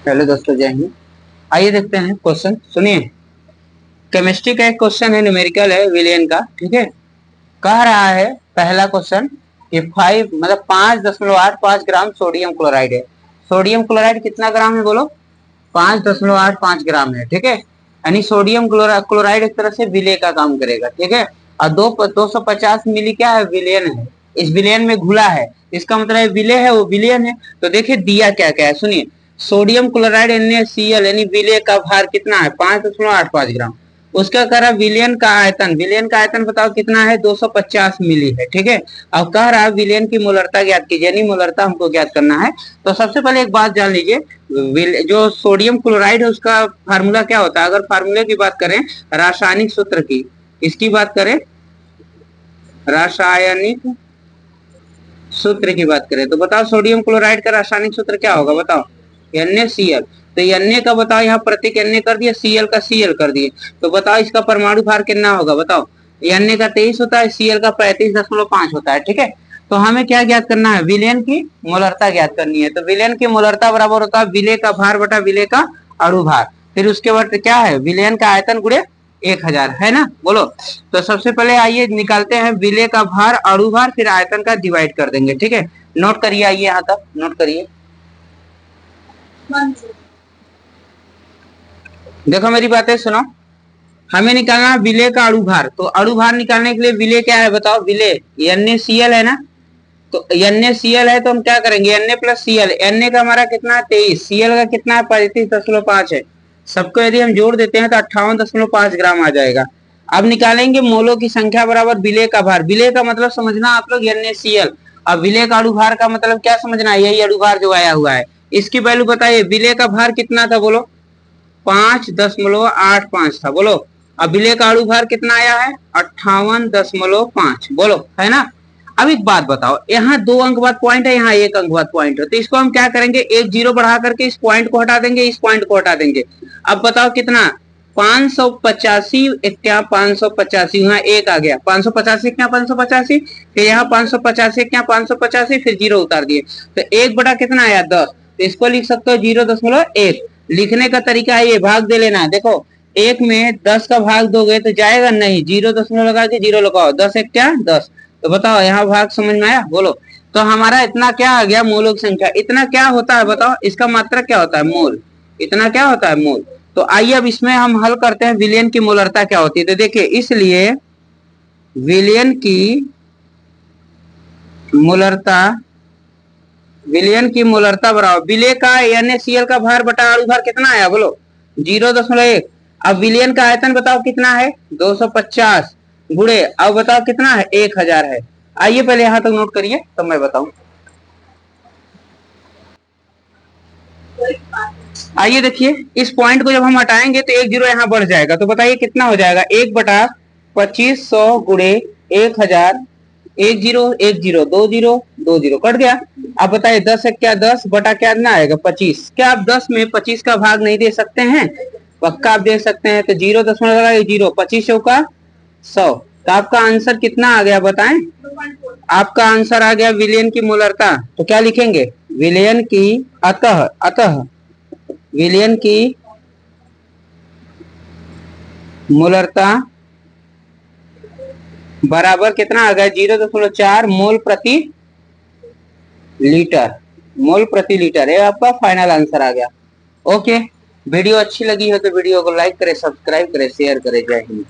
Hello दोस्तों, जय हिंद। आइए देखते हैं क्वेश्चन। सुनिए, केमिस्ट्री का एक क्वेश्चन है, न्यूमेरिकल है, विलियन का। ठीक है, कह रहा है पहला क्वेश्चन कि 5.85 ग्राम सोडियम क्लोराइड है। सोडियम क्लोराइड कितना ग्राम है बोलो? 5.85 ग्राम है। ठीक है, यानी सोडियम क्लोराइड एक तरह से विलेय का काम करेगा। ठीक है, और 250 मिली क्या है? विलियन है। इस विलियन में घुला है, इसका मतलब विलेय है, वो विलियन है। तो देखिए दिया क्या क्या है, सुनिए। सोडियम क्लोराइड NaCl यानी विलेय का भार कितना है? 5.85 ग्राम। उसका कह रहा विलियन का आयतन, विलियन का आयतन बताओ कितना है? 250 मिली है। ठीक है, अब कह रहा विलियन की मोलरता ज्ञात कीजिए, यानी मोलरता हमको ज्ञात करना है। तो सबसे पहले एक बात जान लीजिए, जो सोडियम क्लोराइड है उसका फार्मूला क्या होता है? अगर फार्मूले की बात करें, रासायनिक सूत्र की, इसकी बात करें, रासायनिक सूत्र की बात करें तो बताओ सोडियम क्लोराइड का रासायनिक सूत्र क्या होगा? बताओ। NaCl। तो Na का बताओ, यहाँ प्रतीक Na कर दिया, Cl का Cl कर दिए। तो बताओ इसका परमाणु भार कितना होगा? बताओ। Na का 23 होता है, Cl का 35.5 होता है। ठीक है, तो हमें क्या ज्ञात करना है? विलयन की मोलरता ज्ञात करनी है। तो विलयन की मोलरता बराबर होता है विलेय का भार बटा विलेय का अणु भार। फिर उसके बाद क्या है? विलयन का आयतन गुणे 1000 है ना, बोलो। तो सबसे पहले आइए निकालते हैं विलेय का भार, अणु भार, फिर आयतन का डिवाइड कर देंगे। ठीक है, नोट करिए, आइए यहाँ तक नोट करिए। देखो मेरी बातें सुनो, हमें निकालना है विलेय का अणु भार। तो अणु भार निकालने के लिए विलेय क्या है बताओ? विलेय NaCl है ना। तो NaCl है तो हम क्या करेंगे? Na plus Cl। Na का हमारा कितना है? 23। Cl का कितना है? 35.5 है। सबको यदि हम जोड़ देते हैं तो 58.5 ग्राम आ जाएगा। अब निकालेंगे मोलों की संख्या बराबर विलेय का भार। विलेय का मतलब समझना आप लोग NaCl। अब विलेय का अणु भार का मतलब क्या समझना है? यही अणु भार जो आया हुआ है, इसकी वैल्यू बताइए। विलेय का भार कितना था बोलो? 5.85 था, बोलो। अब विलेय का अणु भार कितना आया है? 58.5, बोलो, है ना। अब एक बात बताओ, यहाँ 2 अंक बाद पॉइंट है, यहाँ 1 अंक बाद पॉइंट है, तो इसको हम क्या करेंगे? एक जीरो बढ़ा करके इस पॉइंट को हटा देंगे, इस पॉइंट को हटा देंगे। अब बताओ कितना? 585 क्या? 585, यहाँ 1 आ गया। 585 क्या? 585, फिर यहाँ 585 क्या? 585, फिर जीरो उतार दिए, तो 1 बटा कितना आया? 10। तो इसको लिख सकते हो 0.1। लिखने का तरीका है ये, भाग दे लेना। देखो 1 में 10 का भाग दोगे तो जाएगा नहीं, 0 लगा के जीरो लगाओ, 10 1 क्या? 10। तो बताओ यहाँ भाग समझ में आया? बोलो। तो हमारा इतना क्या आ गया? मोलों की संख्या। इतना क्या होता है बताओ? इसका मात्रक क्या होता है? मोल। इतना क्या होता है? मोल। तो आइए अब इसमें हम हल करते हैं विलियन की मोलरता क्या होती है। तो देखिए, इसलिए विलियन की मोलरता, विलियन की मोलरता बराबर विलेय का NaCl का भार बटा अणु भार कितना आया? बोलो। 0.1। अब विलियन का आयतन बताओ कितना है? 250 गुणे, अब बताओ कितना है? 1000 है। आइए पहले यहां तक नोट करिए तो मैं बताऊं। आइए देखिए, इस पॉइंट को जब हम हटाएंगे तो 1 जीरो यहाँ बढ़ जाएगा। तो बताइए कितना हो जाएगा? 1/2500 गुणे 1000। 1 zero 1 zero 2 zero 2 zero cut गया। अब बताइए 10 है क्या? 10 बटा क्या ना आएगा? 25। क्या आप 10 में 25 का भाग नहीं दे सकते हैं? पक्का आप दे सकते हैं। तो 0.0, 25 चौका 100। तो आपका आंसर कितना आ गया बताएं? आपका आंसर आ गया विलियन की मोलरता। तो क्या लिखेंगे? विलियन की अतः अतः विलियन की मोलरता बराबर कितना आ गया? 0.4 मोल प्रति लीटर। मोल प्रति लीटर, ये आपका फाइनल आंसर आ गया। ओके, वीडियो अच्छी लगी हो तो वीडियो को लाइक करें, सब्सक्राइब करें, शेयर करें। जय हिंद।